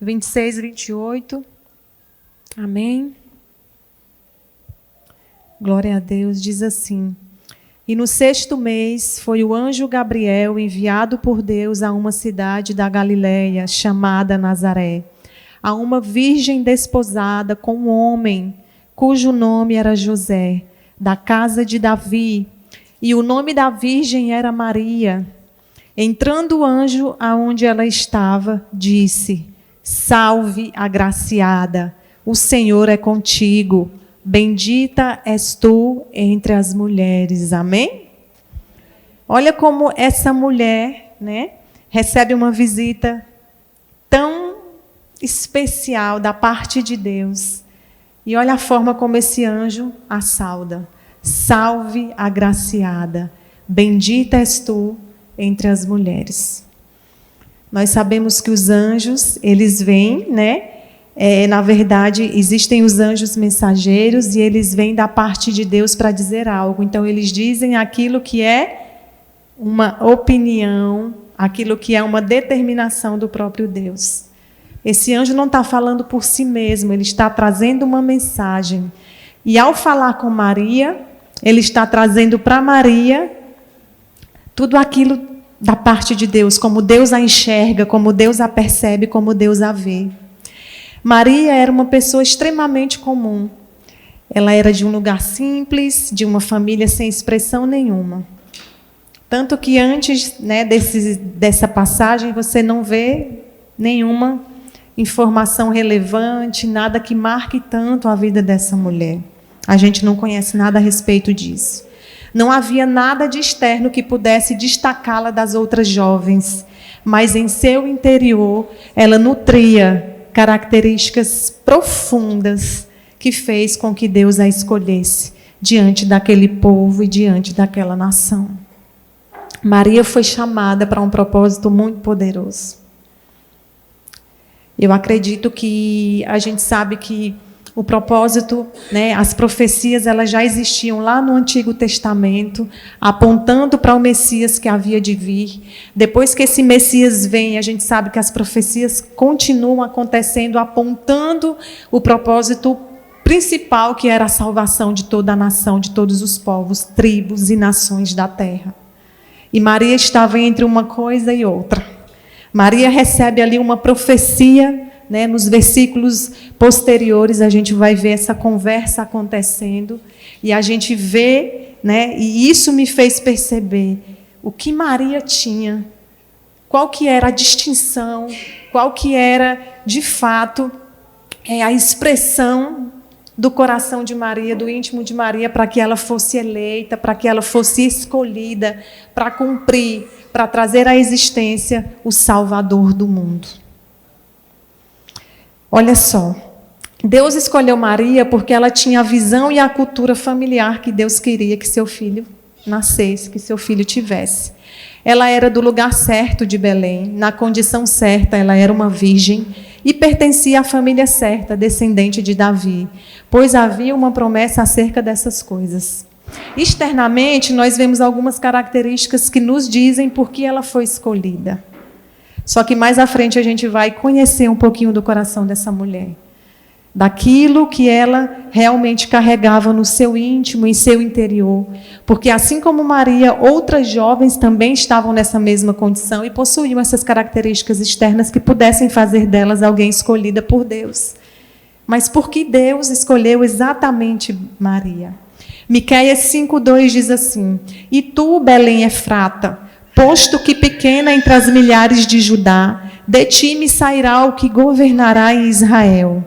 26, 28. Amém? Glória a Deus. Diz assim: E no 6º mês foi o anjo Gabriel enviado por Deus a uma cidade da Galileia, chamada Nazaré, a uma virgem desposada com um homem, cujo nome era José, da casa de Davi, e o nome da virgem era Maria. Entrando o anjo aonde ela estava, disse: Salve, agraciada, o Senhor é contigo. Bendita és tu entre as mulheres. Amém? Olha como essa mulher, recebe uma visita tão especial da parte de Deus. E olha a forma como esse anjo a sauda. Salve, agraciada, bendita és tu entre as mulheres. Nós sabemos que os anjos, eles vêm, na verdade, existem os anjos mensageiros e eles vêm da parte de Deus para dizer algo. Então, eles dizem aquilo que é uma opinião, aquilo que é uma determinação do próprio Deus. Esse anjo não está falando por si mesmo, ele está trazendo uma mensagem. E ao falar com Maria, ele está trazendo para Maria tudo aquilo da parte de Deus, como Deus a enxerga, como Deus a percebe, como Deus a vê. Maria era uma pessoa extremamente comum. Ela era de um lugar simples, de uma família sem expressão nenhuma. Tanto que antes dessa passagem, você não vê nenhuma informação relevante, nada que marque tanto a vida dessa mulher. A gente não conhece nada a respeito disso. Não havia nada de externo que pudesse destacá-la das outras jovens, mas em seu interior ela nutria características profundas que fez com que Deus a escolhesse diante daquele povo e diante daquela nação. Maria foi chamada para um propósito muito poderoso. Eu acredito que a gente sabe que o propósito, as profecias, elas já existiam lá no Antigo Testamento, apontando para o Messias que havia de vir. Depois que esse Messias vem, a gente sabe que as profecias continuam acontecendo, apontando o propósito principal, que era a salvação de toda a nação, de todos os povos, tribos e nações da terra. E Maria estava entre uma coisa e outra. Maria recebe ali uma profecia, nos versículos posteriores a gente vai ver essa conversa acontecendo e a gente vê, e isso me fez perceber o que Maria tinha, qual que era a distinção, qual que era, de fato, a expressão do coração de Maria, do íntimo de Maria, para que ela fosse eleita, para que ela fosse escolhida, para cumprir, para trazer à existência o Salvador do mundo. Olha só, Deus escolheu Maria porque ela tinha a visão e a cultura familiar que Deus queria que seu filho nascesse, que seu filho tivesse. Ela era do lugar certo de Belém, na condição certa, ela era uma virgem e pertencia à família certa, descendente de Davi, pois havia uma promessa acerca dessas coisas. Externamente, nós vemos algumas características que nos dizem por que ela foi escolhida. Só que mais à frente a gente vai conhecer um pouquinho do coração dessa mulher, daquilo que ela realmente carregava no seu íntimo, em seu interior. Porque assim como Maria, outras jovens também estavam nessa mesma condição e possuíam essas características externas que pudessem fazer delas alguém escolhida por Deus. Mas por que Deus escolheu exatamente Maria? Miqueias 5:2 diz assim: E tu, Belém Efrata, posto que pequena entre as milhares de Judá, de ti me sairá o que governará em Israel.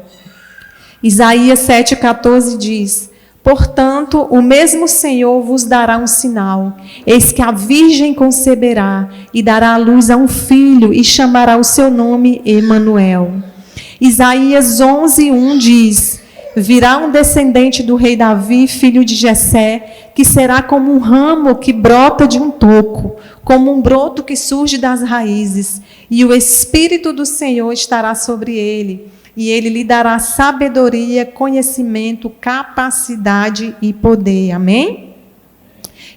Isaías 7,14 diz: Portanto, o mesmo Senhor vos dará um sinal. Eis que a virgem conceberá e dará à luz a um filho e chamará o seu nome Emanuel. Isaías 11:1 diz: Virá um descendente do rei Davi, filho de Jessé, que será como um ramo que brota de um toco, como um broto que surge das raízes, e o Espírito do Senhor estará sobre ele, e ele lhe dará sabedoria, conhecimento, capacidade e poder. Amém?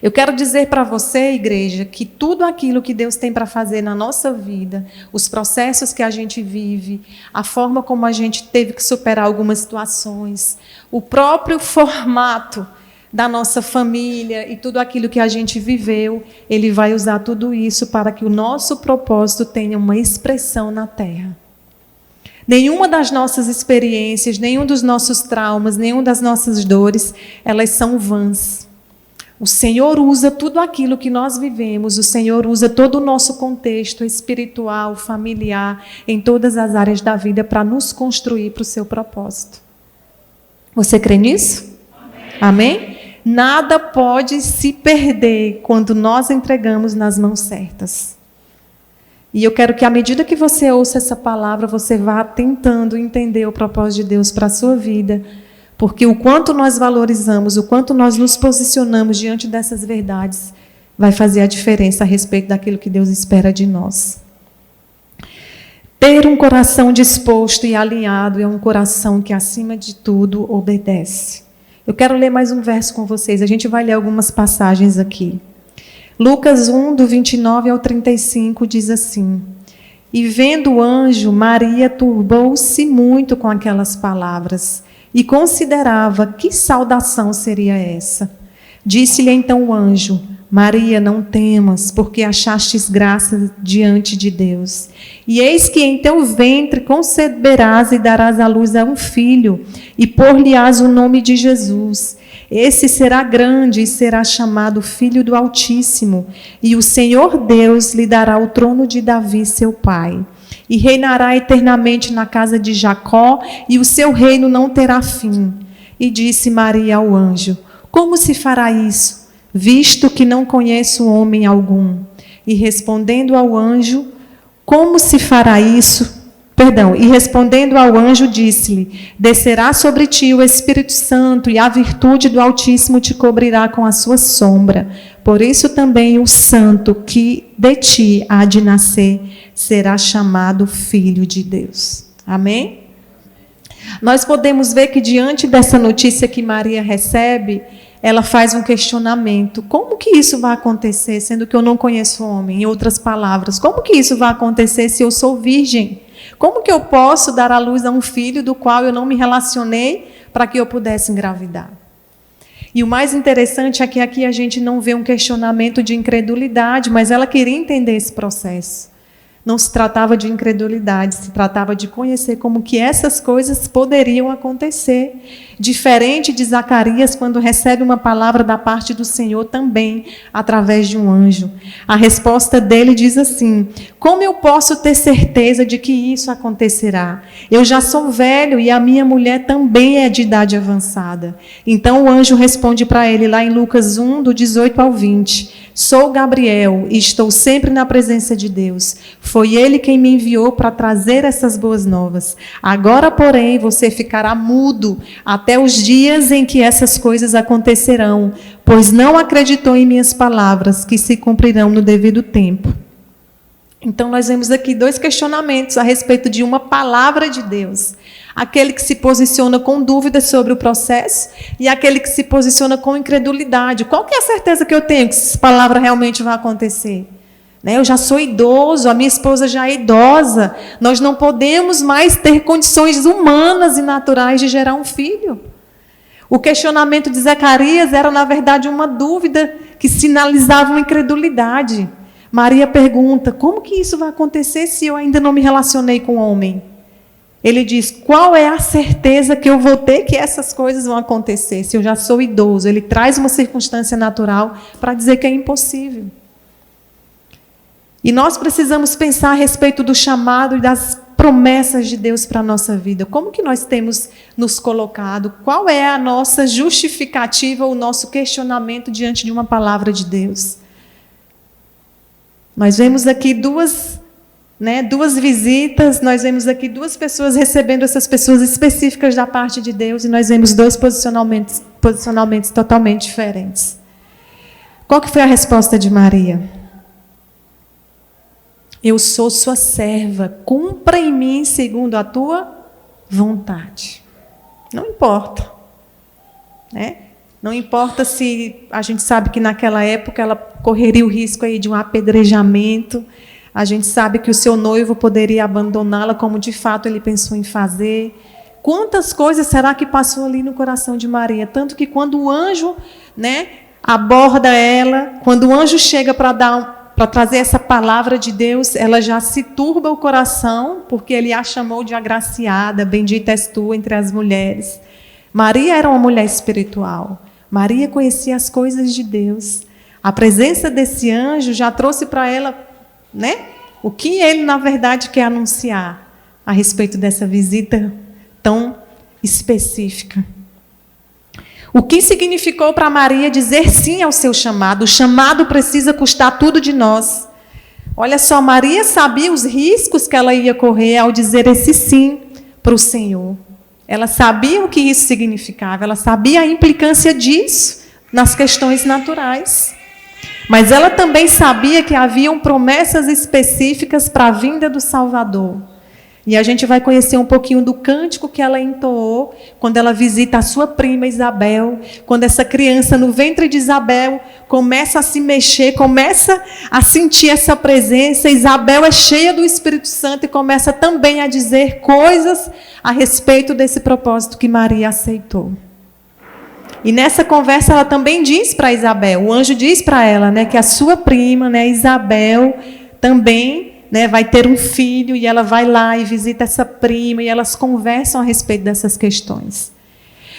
Eu quero dizer para você, igreja, que tudo aquilo que Deus tem para fazer na nossa vida, os processos que a gente vive, a forma como a gente teve que superar algumas situações, o próprio formato da nossa família e tudo aquilo que a gente viveu, Ele vai usar tudo isso para que o nosso propósito tenha uma expressão na terra. Nenhuma das nossas experiências, nenhum dos nossos traumas, nenhum das nossas dores, elas são vãs. O Senhor usa tudo aquilo que nós vivemos, o Senhor usa todo o nosso contexto espiritual, familiar, em todas as áreas da vida para nos construir para o seu propósito. Você crê nisso? Amém? Nada pode se perder quando nós entregamos nas mãos certas. E eu quero que, à medida que você ouça essa palavra, você vá tentando entender o propósito de Deus para a sua vida, porque o quanto nós valorizamos, o quanto nós nos posicionamos diante dessas verdades, vai fazer a diferença a respeito daquilo que Deus espera de nós. Ter um coração disposto e alinhado é um coração que, acima de tudo, obedece. Eu quero ler mais um verso com vocês. A gente vai ler algumas passagens aqui. Lucas 1, do 29 ao 35, diz assim: E vendo o anjo, Maria turbou-se muito com aquelas palavras e considerava que saudação seria essa. Disse-lhe então o anjo: Maria, não temas, porque achastes graça diante de Deus. E eis que em teu ventre conceberás e darás à luz a um filho, e por-lhe-ás o nome de Jesus. Esse será grande e será chamado Filho do Altíssimo, e o Senhor Deus lhe dará o trono de Davi, seu pai. E reinará eternamente na casa de Jacó, e o seu reino não terá fim. E disse Maria ao anjo: Como se fará isso, visto que não conheço homem algum? E respondendo ao anjo, E respondendo ao anjo, disse-lhe: Descerá sobre ti o Espírito Santo, e a virtude do Altíssimo te cobrirá com a sua sombra. Por isso também o santo que de ti há de nascer será chamado Filho de Deus. Amém? Nós podemos ver que, diante dessa notícia que Maria recebe, ela faz um questionamento. Como que isso vai acontecer, sendo que eu não conheço homem? Em outras palavras, como que isso vai acontecer se eu sou virgem? Como que eu posso dar à luz a um filho do qual eu não me relacionei para que eu pudesse engravidar? E o mais interessante é que aqui a gente não vê um questionamento de incredulidade, mas ela queria entender esse processo. Não se tratava de incredulidade, se tratava de conhecer como que essas coisas poderiam acontecer. Diferente de Zacarias, quando recebe uma palavra da parte do Senhor também, através de um anjo. A resposta dele diz assim: Como eu posso ter certeza de que isso acontecerá? Eu já sou velho e a minha mulher também é de idade avançada. Então o anjo responde para ele, lá em Lucas 1, do 18 ao 20. Sou Gabriel e estou sempre na presença de Deus. Foi Ele quem me enviou para trazer essas boas novas. Agora, porém, você ficará mudo até os dias em que essas coisas acontecerão, pois não acreditou em minhas palavras, que se cumprirão no devido tempo. Então, nós vemos aqui dois questionamentos a respeito de uma palavra de Deus. Aquele que se posiciona com dúvidas sobre o processo e aquele que se posiciona com incredulidade. Qual que é a certeza que eu tenho que essa palavra realmente vai acontecer? Eu já sou idoso, a minha esposa já é idosa. Nós não podemos mais ter condições humanas e naturais de gerar um filho. O questionamento de Zacarias era, na verdade, uma dúvida que sinalizava uma incredulidade. Maria pergunta: como que isso vai acontecer se eu ainda não me relacionei com o homem? Ele diz: qual é a certeza que eu vou ter que essas coisas vão acontecer, se eu já sou idoso? Ele traz uma circunstância natural para dizer que é impossível. E nós precisamos pensar a respeito do chamado e das promessas de Deus para a nossa vida. Como que nós temos nos colocado? Qual é a nossa justificativa, o nosso questionamento diante de uma palavra de Deus? Nós vemos aqui duas visitas, nós vemos aqui duas pessoas recebendo essas pessoas específicas da parte de Deus, e nós vemos dois posicionamentos totalmente diferentes. Qual que foi a resposta de Maria? Eu sou sua serva, cumpra em mim segundo a tua vontade. Não importa. Não importa se a gente sabe que naquela época ela correria o risco aí de um apedrejamento. A gente sabe que o seu noivo poderia abandoná-la, como de fato ele pensou em fazer. Quantas coisas será que passou ali no coração de Maria? Tanto que quando o anjo, aborda ela, quando o anjo chega para trazer essa palavra de Deus, ela já se turba o coração, porque ele a chamou de agraciada, bendita és tu entre as mulheres. Maria era uma mulher espiritual. Maria conhecia as coisas de Deus. A presença desse anjo já trouxe para ela, o que ele, na verdade, quer anunciar a respeito dessa visita tão específica. O que significou para Maria dizer sim ao seu chamado? O chamado precisa custar tudo de nós. Olha só, Maria sabia os riscos que ela ia correr ao dizer esse sim para o Senhor. Ela sabia o que isso significava, ela sabia a implicância disso nas questões naturais. Mas ela também sabia que haviam promessas específicas para a vinda do Salvador. E a gente vai conhecer um pouquinho do cântico que ela entoou quando ela visita a sua prima Isabel, quando essa criança no ventre de Isabel começa a se mexer, começa a sentir essa presença. Isabel é cheia do Espírito Santo e começa também a dizer coisas a respeito desse propósito que Maria aceitou. E nessa conversa ela também diz para Isabel, o anjo diz para ela, que a sua prima, Isabel, também vai ter um filho, e ela vai lá e visita essa prima, e elas conversam a respeito dessas questões.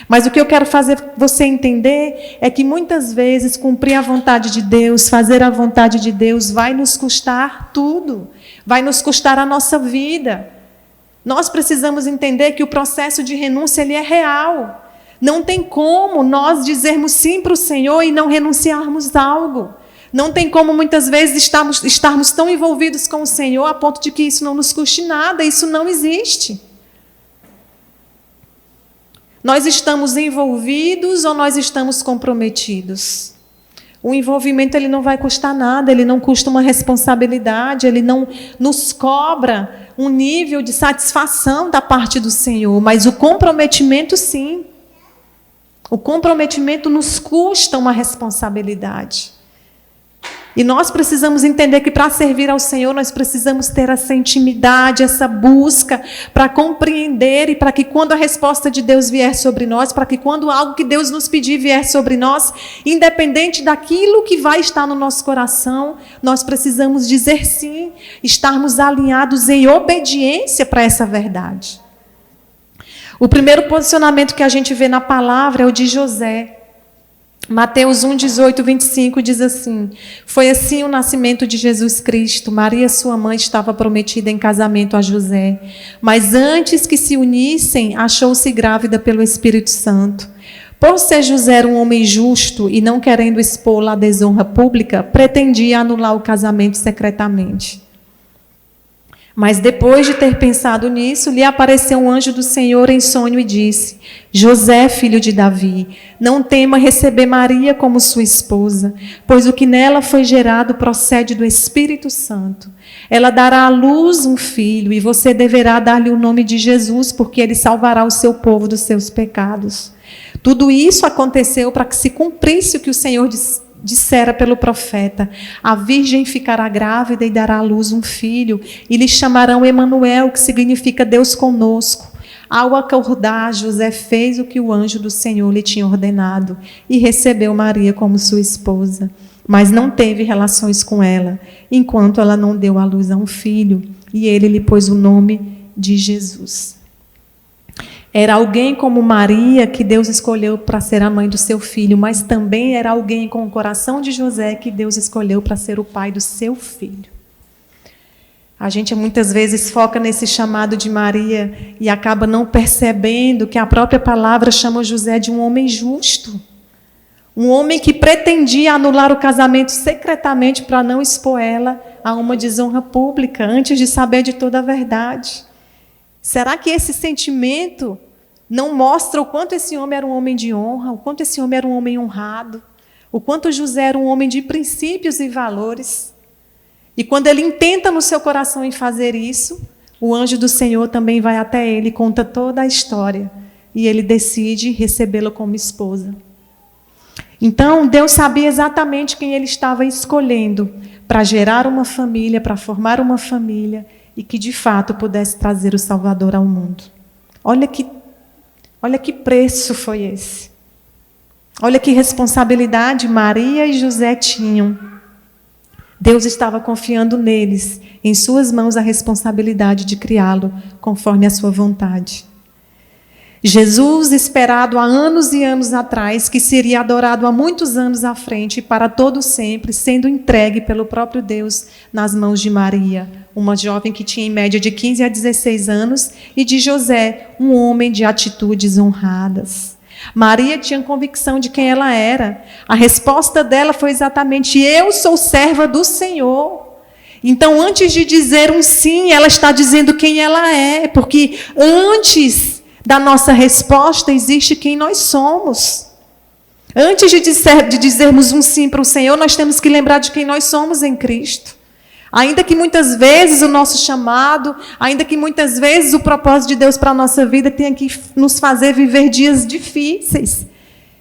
Mas o que eu quero fazer você entender é que muitas vezes cumprir a vontade de Deus, fazer a vontade de Deus, vai nos custar tudo, vai nos custar a nossa vida. Nós precisamos entender que o processo de renúncia ele é real. Não tem como nós dizermos sim para o Senhor e não renunciarmos a algo. Não tem como, muitas vezes, estarmos tão envolvidos com o Senhor a ponto de que isso não nos custe nada. Isso não existe. Nós estamos envolvidos ou nós estamos comprometidos? O envolvimento ele não vai custar nada, ele não custa uma responsabilidade, ele não nos cobra um nível de satisfação da parte do Senhor, mas o comprometimento, sim. O comprometimento nos custa uma responsabilidade. E nós precisamos entender que para servir ao Senhor, nós precisamos ter essa intimidade, essa busca para compreender e para que quando a resposta de Deus vier sobre nós, para que quando algo que Deus nos pedir vier sobre nós, independente daquilo que vai estar no nosso coração, nós precisamos dizer sim, estarmos alinhados em obediência para essa verdade. O primeiro posicionamento que a gente vê na palavra é o de José. Mateus 1, 18, 25 diz assim: foi assim o nascimento de Jesus Cristo. Maria, sua mãe, estava prometida em casamento a José, mas antes que se unissem, achou-se grávida pelo Espírito Santo. Por ser José um homem justo e não querendo expô-la à desonra pública, pretendia anular o casamento secretamente. Mas depois de ter pensado nisso, lhe apareceu um anjo do Senhor em sonho e disse: José, filho de Davi, não tema receber Maria como sua esposa, pois o que nela foi gerado procede do Espírito Santo. Ela dará à luz um filho, e você deverá dar-lhe o nome de Jesus, porque ele salvará o seu povo dos seus pecados. Tudo isso aconteceu para que se cumprisse o que o Senhor dissera pelo profeta: a virgem ficará grávida e dará à luz um filho, e lhe chamarão Emanuel, que significa Deus conosco. Ao acordar, José fez o que o anjo do Senhor lhe tinha ordenado e recebeu Maria como sua esposa, mas não teve relações com ela, enquanto ela não deu à luz a um filho, e ele lhe pôs o nome de Jesus. Era alguém como Maria que Deus escolheu para ser a mãe do seu filho, mas também era alguém com o coração de José que Deus escolheu para ser o pai do seu filho. A gente muitas vezes foca nesse chamado de Maria e acaba não percebendo que a própria palavra chama José de um homem justo. Um homem que pretendia anular o casamento secretamente para não expor ela a uma desonra pública, antes de saber de toda a verdade. Será que esse sentimento não mostra o quanto esse homem era um homem de honra, o quanto esse homem era um homem honrado, o quanto José era um homem de princípios e valores? E quando ele intenta no seu coração em fazer isso, o anjo do Senhor também vai até ele, conta toda a história, e ele decide recebê-la como esposa. Então, Deus sabia exatamente quem ele estava escolhendo para gerar uma família, para formar uma família e que, de fato, pudesse trazer o Salvador ao mundo. Olha que preço foi esse. Olha que responsabilidade Maria e José tinham. Deus estava confiando neles, em suas mãos, a responsabilidade de criá-lo conforme a sua vontade. Jesus, esperado há anos e anos atrás, que seria adorado há muitos anos à frente e para todo sempre, sendo entregue pelo próprio Deus nas mãos de Maria, uma jovem que tinha em média de 15 a 16 anos, e de José, um homem de atitudes honradas. Maria tinha convicção de quem ela era. A resposta dela foi exatamente: eu sou serva do Senhor. Então, antes de dizer um sim, ela está dizendo quem ela é, porque antes da nossa resposta existe quem nós somos. Antes de dizermos um sim para o Senhor, nós temos que lembrar de quem nós somos em Cristo. Ainda que muitas vezes o nosso chamado, ainda que muitas vezes o propósito de Deus para a nossa vida tenha que nos fazer viver dias difíceis,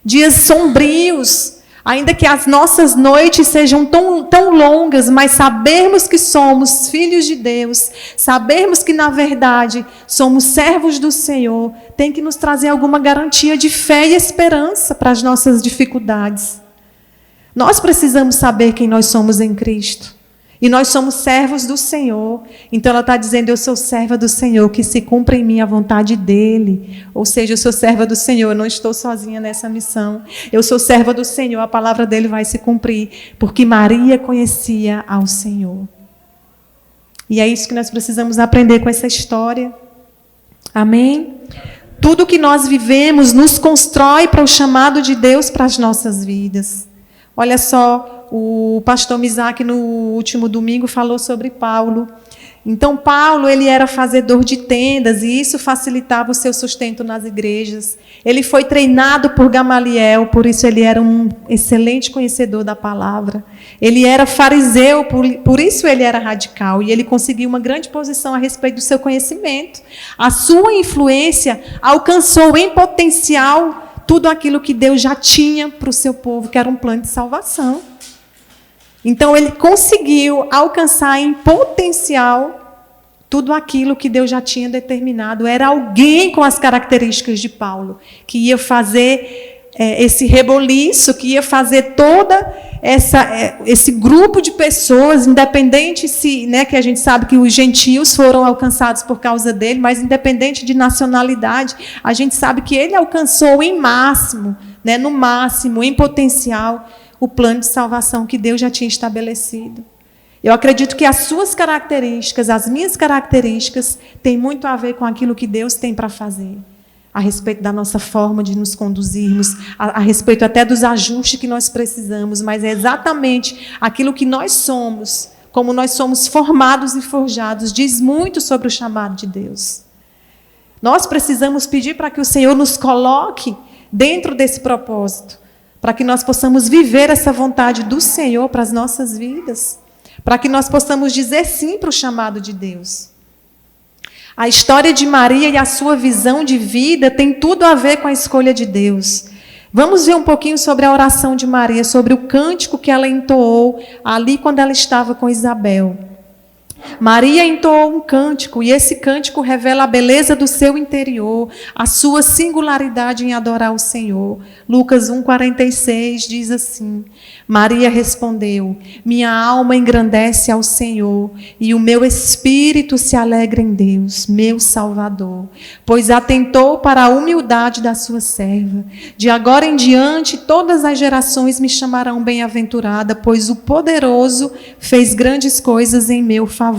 dias sombrios, ainda que as nossas noites sejam tão longas, mas sabermos que somos filhos de Deus, sabermos que, na verdade, somos servos do Senhor, tem que nos trazer alguma garantia de fé e esperança para as nossas dificuldades. Nós precisamos saber quem nós somos em Cristo. E nós somos servos do Senhor. Então ela está dizendo: eu sou serva do Senhor, que se cumpra em mim a vontade dEle. Ou seja, eu sou serva do Senhor, eu não estou sozinha nessa missão. Eu sou serva do Senhor, a palavra dEle vai se cumprir. Porque Maria conhecia ao Senhor. E é isso que nós precisamos aprender com essa história. Amém? Tudo que nós vivemos nos constrói para o chamado de Deus para as nossas vidas. Olha só, o pastor Misak, no último domingo, falou sobre Paulo. Então, Paulo, ele era fazedor de tendas, e isso facilitava o seu sustento nas igrejas. Ele foi treinado por Gamaliel, por isso ele era um excelente conhecedor da palavra. Ele era fariseu, por isso ele era radical, e ele conseguiu uma grande posição a respeito do seu conhecimento. A sua influência alcançou em potencial tudo aquilo que Deus já tinha para o seu povo, que era um plano de salvação. Então, ele conseguiu alcançar em potencial tudo aquilo que Deus já tinha determinado. Era alguém com as características de Paulo, que ia fazer esse reboliço, que ia fazer toda esse grupo de pessoas, independente se, que a gente sabe que os gentios foram alcançados por causa dele, mas independente de nacionalidade, a gente sabe que ele alcançou em máximo, no máximo, em potencial, o plano de salvação que Deus já tinha estabelecido. Eu acredito que as suas características, as minhas características, têm muito a ver com aquilo que Deus tem para fazer. A respeito da nossa forma de nos conduzirmos, a respeito até dos ajustes que nós precisamos, mas é exatamente aquilo que nós somos, como nós somos formados e forjados, diz muito sobre o chamado de Deus. Nós precisamos pedir para que o Senhor nos coloque dentro desse propósito, para que nós possamos viver essa vontade do Senhor para as nossas vidas, para que nós possamos dizer sim para o chamado de Deus. A história de Maria e a sua visão de vida tem tudo a ver com a escolha de Deus. Vamos ver um pouquinho sobre a oração de Maria, sobre o cântico que ela entoou ali quando ela estava com Isabel. Maria entoou um cântico, e esse cântico revela a beleza do seu interior, a sua singularidade em adorar o Senhor. Lucas 1,46 diz assim: Maria respondeu: minha alma engrandece ao Senhor, e o meu espírito se alegra em Deus, meu Salvador, pois atentou para a humildade da sua serva. De agora em diante, todas as gerações me chamarão bem-aventurada, pois o Poderoso fez grandes coisas em meu favor.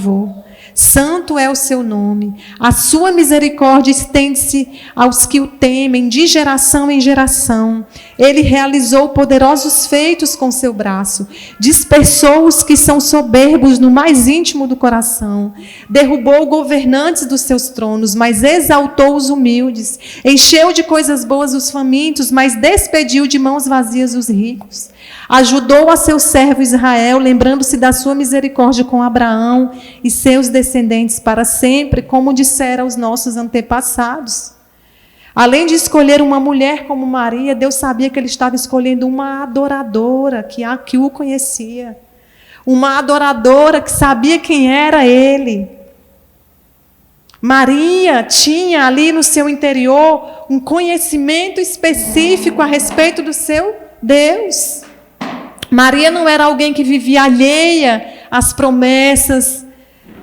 Santo é o seu nome. A sua misericórdia estende-se aos que o temem, de geração em geração. Ele realizou poderosos feitos com seu braço. Dispersou os que são soberbos no mais íntimo do coração. Derrubou governantes dos seus tronos, mas exaltou os humildes. Encheu de coisas boas os famintos, mas despediu de mãos vazias os ricos. Ajudou a seu servo Israel, lembrando-se da sua misericórdia com Abraão e seus descendentes para sempre, como dissera aos nossos antepassados. Além de escolher uma mulher como Maria, Deus sabia que Ele estava escolhendo uma adoradora que o conhecia. Uma adoradora que sabia quem era Ele. Maria tinha ali no seu interior um conhecimento específico a respeito do seu Deus. Maria não era alguém que vivia alheia às promessas,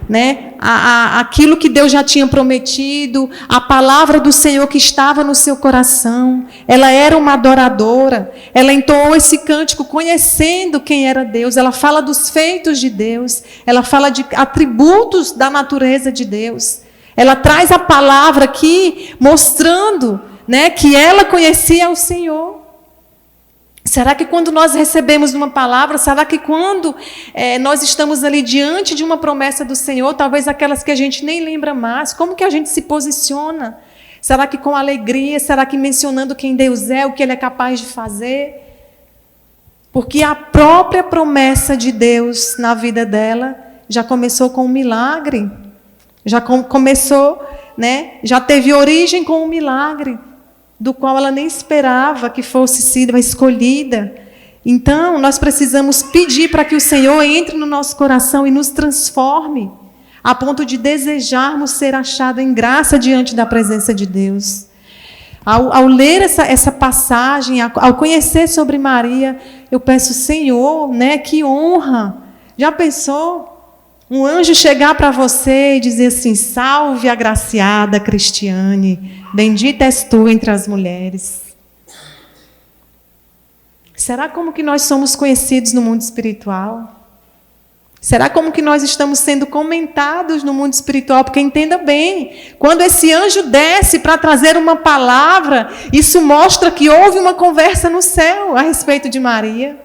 né? Aquilo que Deus já tinha prometido, a palavra do Senhor que estava no seu coração. Ela era uma adoradora. Ela entoou esse cântico conhecendo quem era Deus. Ela fala dos feitos de Deus. Ela fala de atributos da natureza de Deus. Ela traz a palavra aqui mostrando, né, que ela conhecia o Senhor. Será que quando nós recebemos uma palavra, será que quando nós estamos ali diante de uma promessa do Senhor, talvez aquelas que a gente nem lembra mais, como que a gente se posiciona? Será que com alegria? Será que mencionando quem Deus é, o que Ele é capaz de fazer? Porque a própria promessa de Deus na vida dela já começou com um milagre. Já começou, né? Já teve origem com um milagre, do qual ela nem esperava que fosse sido a escolhida. Então, nós precisamos pedir para que o Senhor entre no nosso coração e nos transforme, a ponto de desejarmos ser achados em graça diante da presença de Deus. Ao ler essa passagem, ao conhecer sobre Maria, eu peço, Senhor, né, que honra. Já pensou? Um anjo chegar para você e dizer assim: salve, agraciada Cristiane, bendita és tu entre as mulheres. Será como que nós somos conhecidos no mundo espiritual? Será como que nós estamos sendo comentados no mundo espiritual? Porque entenda bem, quando esse anjo desce para trazer uma palavra, isso mostra que houve uma conversa no céu a respeito de Maria.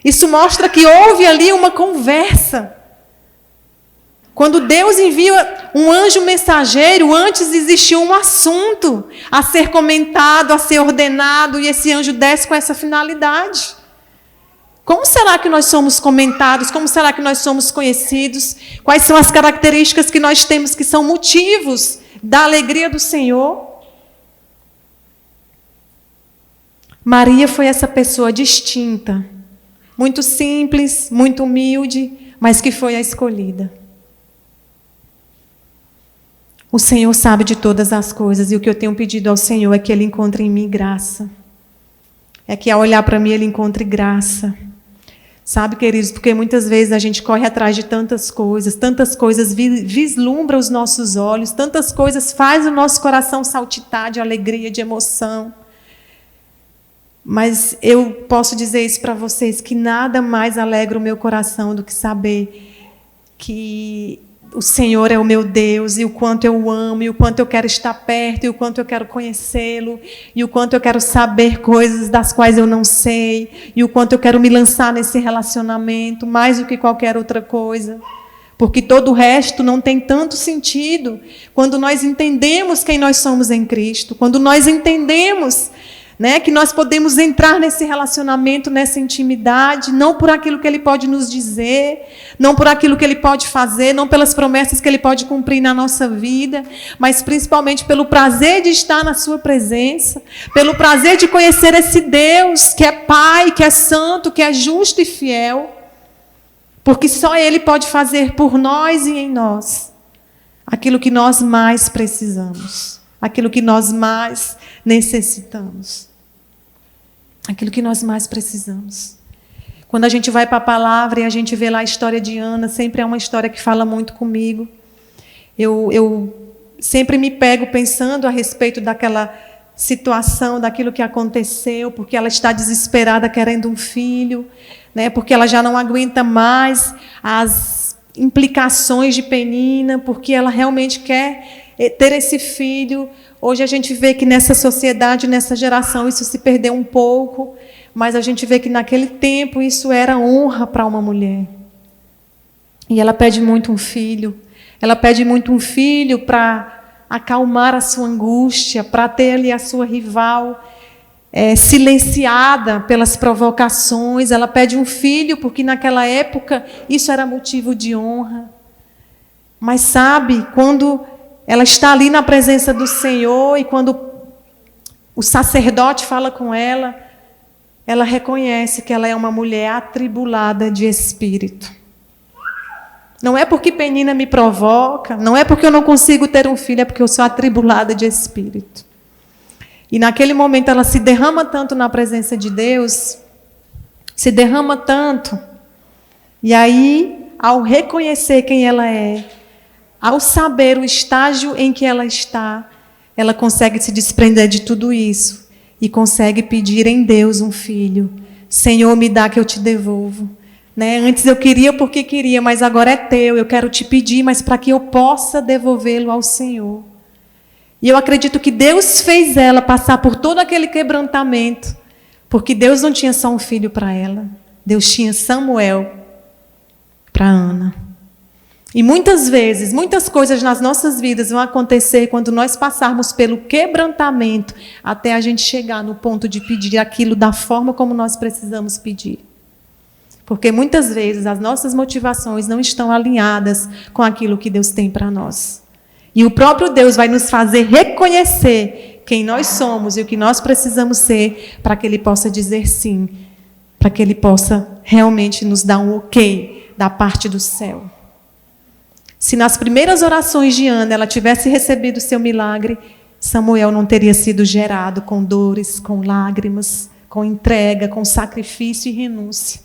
Isso mostra que houve ali uma conversa. Quando Deus envia um anjo mensageiro, antes existia um assunto a ser comentado, a ser ordenado, e esse anjo desce com essa finalidade. Como será que nós somos comentados? Como será que nós somos conhecidos? Quais são as características que nós temos que são motivos da alegria do Senhor? Maria foi essa pessoa distinta, muito simples, muito humilde, mas que foi a escolhida. O Senhor sabe de todas as coisas, e o que eu tenho pedido ao Senhor é que Ele encontre em mim graça. É que ao olhar para mim Ele encontre graça. Sabe, queridos, porque muitas vezes a gente corre atrás de tantas coisas vislumbra os nossos olhos, tantas coisas faz o nosso coração saltitar de alegria, de emoção. Mas eu posso dizer isso para vocês, que nada mais alegra o meu coração do que saber que o Senhor é o meu Deus, e o quanto eu o amo, e o quanto eu quero estar perto, e o quanto eu quero conhecê-lo, e o quanto eu quero saber coisas das quais eu não sei, e o quanto eu quero me lançar nesse relacionamento, mais do que qualquer outra coisa. Porque todo o resto não tem tanto sentido quando nós entendemos quem nós somos em Cristo, quando nós entendemos, né, que nós podemos entrar nesse relacionamento, nessa intimidade, não por aquilo que Ele pode nos dizer, não por aquilo que Ele pode fazer, não pelas promessas que Ele pode cumprir na nossa vida, mas principalmente pelo prazer de estar na sua presença, pelo prazer de conhecer esse Deus que é Pai, que é santo, que é justo e fiel, porque só Ele pode fazer por nós e em nós aquilo que nós mais precisamos, aquilo que nós mais necessitamos. Aquilo que nós mais precisamos. Quando a gente vai para a palavra e a gente vê lá a história de Ana, sempre é uma história que fala muito comigo. Eu sempre me pego pensando a respeito daquela situação, daquilo que aconteceu, porque ela está desesperada querendo um filho, né? Porque ela já não aguenta mais as implicações de Penina, porque ela realmente quer ter esse filho. Hoje a gente vê que nessa sociedade, nessa geração, isso se perdeu um pouco, mas a gente vê que naquele tempo isso era honra para uma mulher. E ela pede muito um filho. Ela pede muito um filho para acalmar a sua angústia, para ter ali a sua rival silenciada pelas provocações. Ela pede um filho porque naquela época isso era motivo de honra. Mas sabe, quando ela está ali na presença do Senhor e quando o sacerdote fala com ela, ela reconhece que ela é uma mulher atribulada de espírito. Não é porque Penina me provoca, não é porque eu não consigo ter um filho, é porque eu sou atribulada de espírito. E naquele momento ela se derrama tanto na presença de Deus, se derrama tanto, e aí, ao reconhecer quem ela é, ao saber o estágio em que ela está, ela consegue se desprender de tudo isso e consegue pedir em Deus um filho. Senhor, me dá que eu te devolvo. Né? Antes eu queria porque queria, mas agora é teu. Eu quero te pedir, mas para que eu possa devolvê-lo ao Senhor. E eu acredito que Deus fez ela passar por todo aquele quebrantamento, porque Deus não tinha só um filho para ela. Deus tinha Samuel para Ana. E muitas vezes, muitas coisas nas nossas vidas vão acontecer quando nós passarmos pelo quebrantamento até a gente chegar no ponto de pedir aquilo da forma como nós precisamos pedir. Porque muitas vezes as nossas motivações não estão alinhadas com aquilo que Deus tem para nós. E o próprio Deus vai nos fazer reconhecer quem nós somos e o que nós precisamos ser para que Ele possa dizer sim, para que Ele possa realmente nos dar um ok da parte do céu. Se nas primeiras orações de Ana ela tivesse recebido o seu milagre, Samuel não teria sido gerado com dores, com lágrimas, com entrega, com sacrifício e renúncia.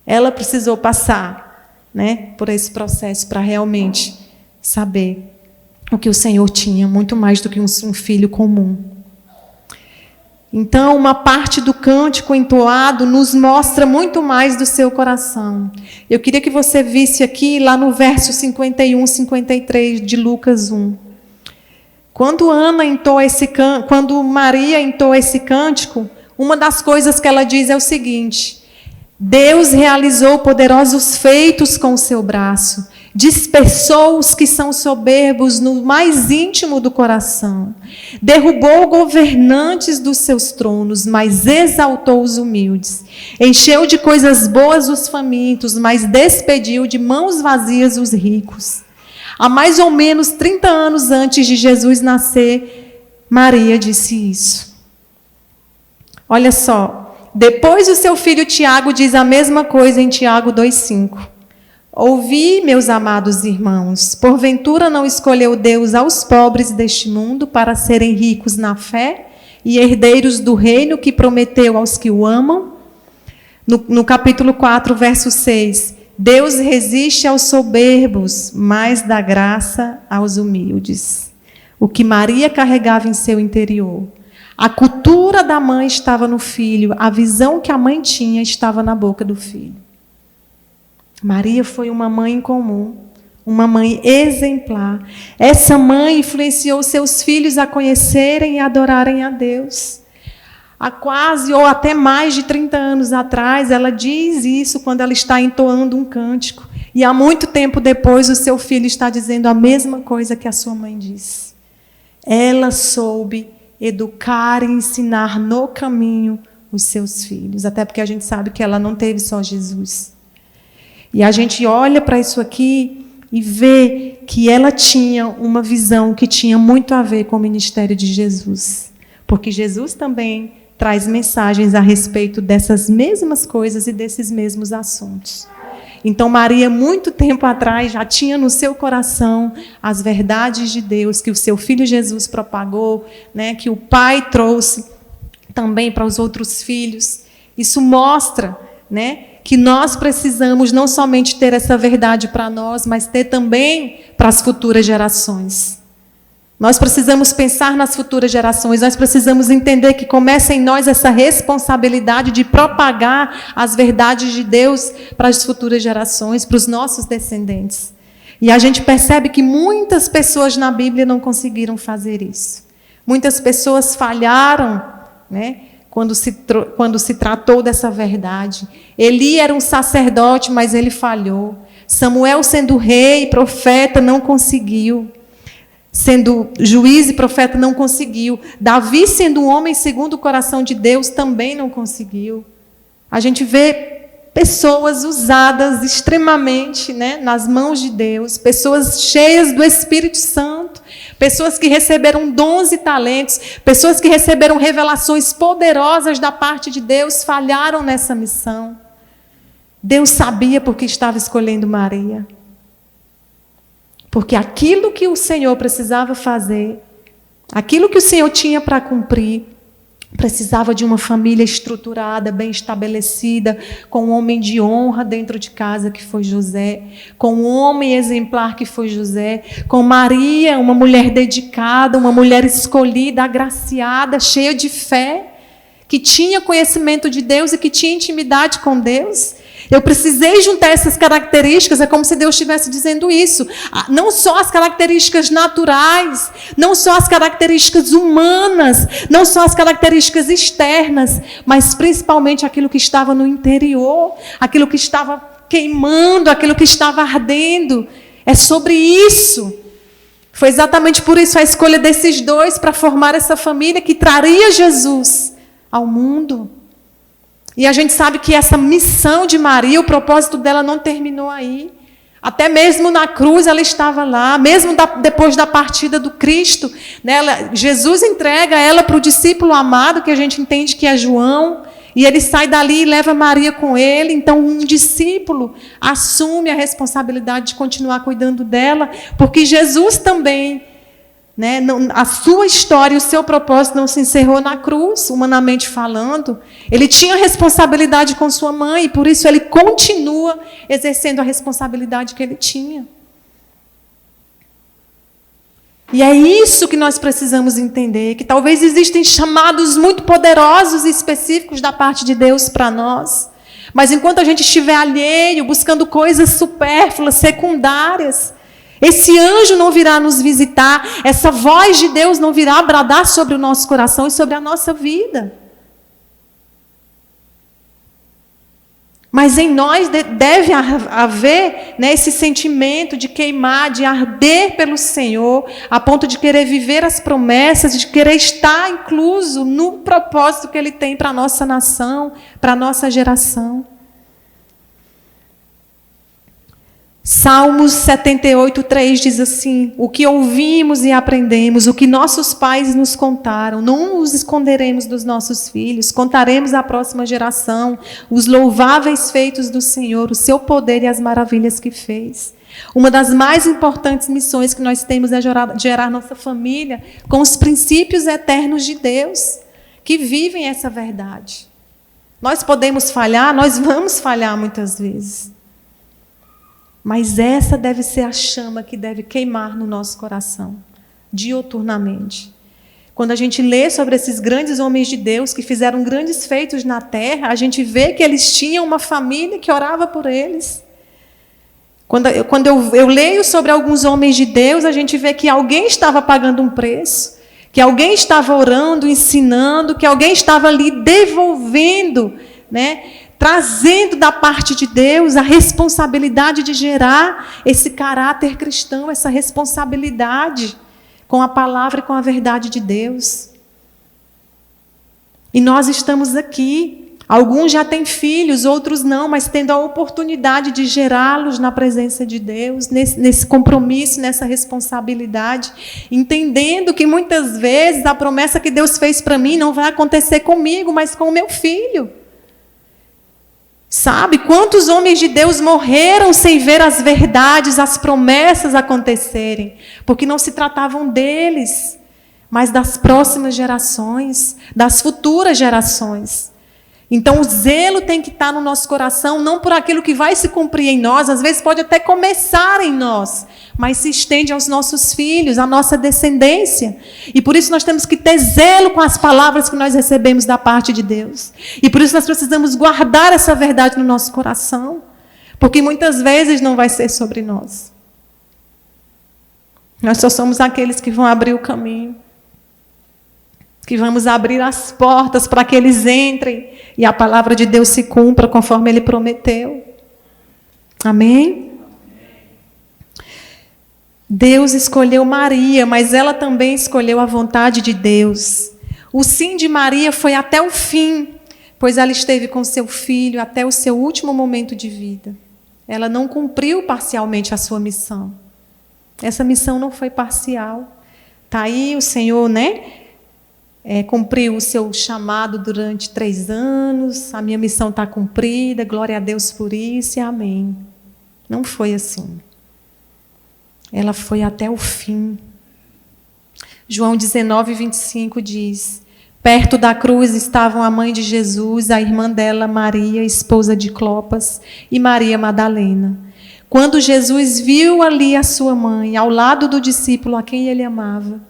Ela precisou passar, né, por esse processo para realmente saber o que o Senhor tinha, muito mais do que um filho comum. Então, uma parte do cântico entoado nos mostra muito mais do seu coração. Eu queria que você visse aqui, lá no verso 51, 53 de Lucas 1. Quando Maria entoa esse cântico, uma das coisas que ela diz é o seguinte: Deus realizou poderosos feitos com o seu braço, dispersou os que são soberbos no mais íntimo do coração, derrubou governantes dos seus tronos, mas exaltou os humildes, encheu de coisas boas os famintos, mas despediu de mãos vazias os ricos. Há mais ou menos 30 anos antes de Jesus nascer, Maria disse isso. Olha só, depois o seu filho Tiago diz a mesma coisa em Tiago 2,5. Ouvi, meus amados irmãos, porventura não escolheu Deus aos pobres deste mundo para serem ricos na fé e herdeiros do reino que prometeu aos que o amam? No capítulo 4, verso 6, Deus resiste aos soberbos, mas dá graça aos humildes. O que Maria carregava em seu interior. A cultura da mãe estava no filho, a visão que a mãe tinha estava na boca do filho. Maria foi uma mãe comum, uma mãe exemplar. Essa mãe influenciou seus filhos a conhecerem e adorarem a Deus. Há quase ou até mais de 30 anos atrás, ela diz isso quando ela está entoando um cântico. E há muito tempo depois, o seu filho está dizendo a mesma coisa que a sua mãe disse. Ela soube educar e ensinar no caminho os seus filhos. Até porque a gente sabe que ela não teve só Jesus. E a gente olha para isso aqui e vê que ela tinha uma visão que tinha muito a ver com o ministério de Jesus. Porque Jesus também traz mensagens a respeito dessas mesmas coisas e desses mesmos assuntos. Então, Maria, muito tempo atrás, já tinha no seu coração as verdades de Deus que o seu filho Jesus propagou, né, que o Pai trouxe também para os outros filhos. Isso mostra, né, que nós precisamos não somente ter essa verdade para nós, mas ter também para as futuras gerações. Nós precisamos pensar nas futuras gerações, nós precisamos entender que começa em nós essa responsabilidade de propagar as verdades de Deus para as futuras gerações, para os nossos descendentes. E a gente percebe que muitas pessoas na Bíblia não conseguiram fazer isso. Muitas pessoas falharam, né? Quando se tratou dessa verdade. Eli era um sacerdote, mas ele falhou. Samuel, sendo rei e profeta, não conseguiu. Sendo juiz e profeta, não conseguiu. Davi, sendo um homem segundo o coração de Deus, também não conseguiu. A gente vê pessoas usadas extremamente, né, nas mãos de Deus, pessoas cheias do Espírito Santo, pessoas que receberam dons e talentos, pessoas que receberam revelações poderosas da parte de Deus, falharam nessa missão. Deus sabia por que estava escolhendo Maria. Porque aquilo que o Senhor precisava fazer, aquilo que o Senhor tinha para cumprir, precisava de uma família estruturada, bem estabelecida, com um homem de honra dentro de casa, que foi José, com um homem exemplar, que foi José, com Maria, uma mulher dedicada, uma mulher escolhida, agraciada, cheia de fé, que tinha conhecimento de Deus e que tinha intimidade com Deus. Eu precisei juntar essas características, é como se Deus estivesse dizendo isso. Não só as características naturais, não só as características humanas, não só as características externas, mas principalmente aquilo que estava no interior, aquilo que estava queimando, aquilo que estava ardendo. É sobre isso. Foi exatamente por isso a escolha desses dois para formar essa família que traria Jesus ao mundo. E a gente sabe que essa missão de Maria, o propósito dela não terminou aí. Até mesmo na cruz ela estava lá, mesmo depois da partida do Cristo, né, Jesus entrega ela para o discípulo amado, que a gente entende que é João, e ele sai dali e leva Maria com ele. Então um discípulo assume a responsabilidade de continuar cuidando dela, porque Jesus também, né, a sua história, o seu propósito não se encerrou na cruz, humanamente falando. Ele tinha responsabilidade com sua mãe, e por isso ele continua exercendo a responsabilidade que ele tinha. E é isso que nós precisamos entender, que talvez existem chamados muito poderosos e específicos da parte de Deus para nós, mas enquanto a gente estiver alheio, buscando coisas supérfluas, secundárias, esse anjo não virá nos visitar, essa voz de Deus não virá bradar sobre o nosso coração e sobre a nossa vida. Mas em nós deve haver, né, esse sentimento de queimar, de arder pelo Senhor, a ponto de querer viver as promessas, de querer estar incluso no propósito que Ele tem para a nossa nação, para a nossa geração. Salmos 78:3 diz assim: o que ouvimos e aprendemos, o que nossos pais nos contaram, não os esconderemos dos nossos filhos, contaremos à próxima geração os louváveis feitos do Senhor, o seu poder e as maravilhas que fez. Uma das mais importantes missões que nós temos é gerar nossa família com os princípios eternos de Deus, que vivem essa verdade. Nós podemos falhar, nós vamos falhar muitas vezes. Mas essa deve ser a chama que deve queimar no nosso coração, diuturnamente. Quando a gente lê sobre esses grandes homens de Deus que fizeram grandes feitos na terra, a gente vê que eles tinham uma família que orava por eles. Quando eu leio sobre alguns homens de Deus, a gente vê que alguém estava pagando um preço, que alguém estava orando, ensinando, que alguém estava ali devolvendo, né? Trazendo da parte de Deus a responsabilidade de gerar esse caráter cristão, essa responsabilidade com a palavra e com a verdade de Deus. E nós estamos aqui, alguns já têm filhos, outros não, mas tendo a oportunidade de gerá-los na presença de Deus, nesse compromisso, nessa responsabilidade, entendendo que muitas vezes a promessa que Deus fez para mim não vai acontecer comigo, mas com o meu filho. Sabe, quantos homens de Deus morreram sem ver as verdades, as promessas acontecerem, porque não se tratavam deles, mas das próximas gerações, das futuras gerações. Então o zelo tem que estar no nosso coração, não por aquilo que vai se cumprir em nós, às vezes pode até começar em nós, mas se estende aos nossos filhos, à nossa descendência. E por isso nós temos que ter zelo com as palavras que nós recebemos da parte de Deus. E por isso nós precisamos guardar essa verdade no nosso coração, porque muitas vezes não vai ser sobre nós. Nós só somos aqueles que vão abrir o caminho, que vamos abrir as portas para que eles entrem e a palavra de Deus se cumpra conforme Ele prometeu. Amém? Deus escolheu Maria, mas ela também escolheu a vontade de Deus. O sim de Maria foi até o fim, pois ela esteve com seu filho até o seu último momento de vida. Ela não cumpriu parcialmente a sua missão. Essa missão não foi parcial. Tá aí o Senhor, cumpriu o seu chamado durante 3 anos, a minha missão está cumprida, glória a Deus por isso e amém. Não foi assim. Ela foi até o fim. João 19:25 diz: perto da cruz estavam a mãe de Jesus, a irmã dela, Maria, esposa de Clopas, e Maria Madalena. Quando Jesus viu ali a sua mãe, ao lado do discípulo a quem ele amava,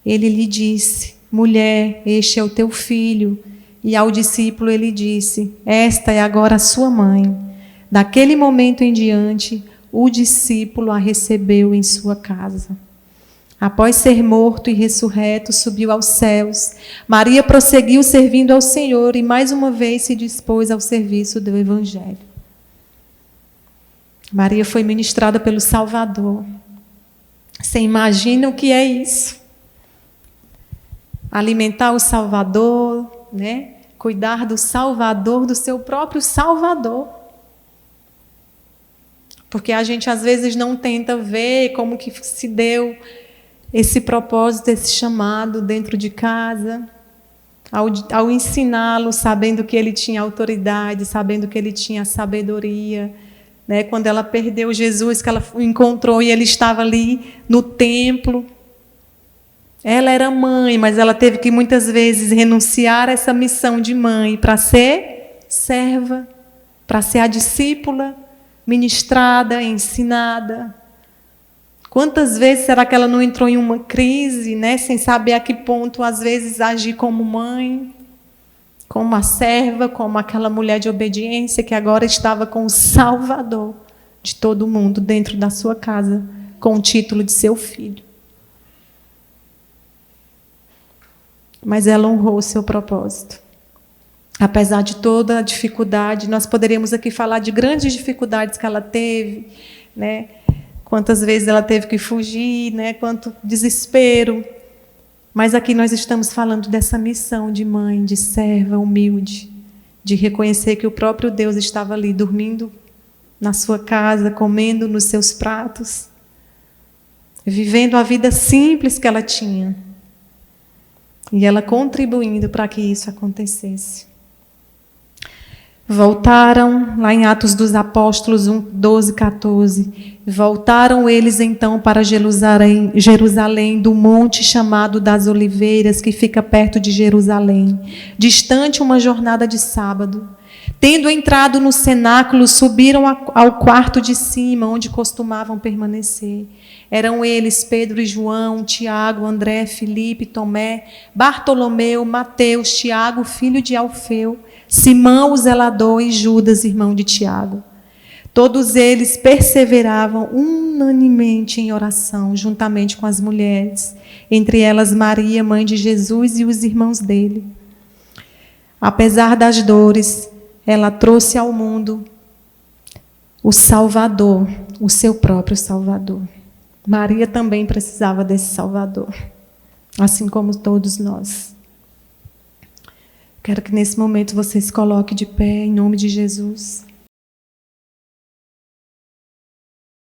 ele lhe disse: mulher, este é o teu filho. E ao discípulo ele disse: esta é agora a sua mãe. Daquele momento em diante, o discípulo a recebeu em sua casa. Após ser morto e ressurreto, subiu aos céus. Maria prosseguiu servindo ao Senhor e mais uma vez se dispôs ao serviço do Evangelho. Maria foi ministrada pelo Salvador. Você imagina o que é isso? Alimentar o Salvador, cuidar do Salvador, do seu próprio Salvador. Porque a gente às vezes não tenta ver como que se deu esse propósito, esse chamado dentro de casa, ao ensiná-lo, sabendo que ele tinha autoridade, sabendo que ele tinha sabedoria. Quando ela perdeu Jesus, que ela o encontrou e ele estava ali no templo. Ela era mãe, mas ela teve que muitas vezes renunciar a essa missão de mãe para ser serva, para ser a discípula, ministrada, ensinada. Quantas vezes será que ela não entrou em uma crise, sem saber a que ponto, às vezes, agir como mãe, como a serva, como aquela mulher de obediência que agora estava com o Salvador de todo mundo dentro da sua casa, com o título de seu filho. Mas ela honrou o seu propósito. Apesar de toda a dificuldade, nós poderíamos aqui falar de grandes dificuldades que ela teve, Quantas vezes ela teve que fugir, quanto desespero. Mas aqui nós estamos falando dessa missão de mãe, de serva humilde, de reconhecer que o próprio Deus estava ali, dormindo na sua casa, comendo nos seus pratos, vivendo a vida simples que ela tinha. E ela contribuindo para que isso acontecesse. Voltaram, lá em Atos dos Apóstolos 12:14, voltaram eles então para Jerusalém, do monte chamado das Oliveiras, que fica perto de Jerusalém, distante uma jornada de sábado. Tendo entrado no cenáculo, subiram ao quarto de cima, onde costumavam permanecer. Eram eles Pedro e João, Tiago, André, Filipe, Tomé, Bartolomeu, Mateus, Tiago, filho de Alfeu, Simão, o zelador, e Judas, irmão de Tiago. Todos eles perseveravam unanemente em oração, juntamente com as mulheres, entre elas Maria, mãe de Jesus, e os irmãos dele. Apesar das dores, ela trouxe ao mundo o Salvador, o seu próprio Salvador. Maria também precisava desse Salvador, assim como todos nós. Quero que nesse momento você se coloque de pé, em nome de Jesus.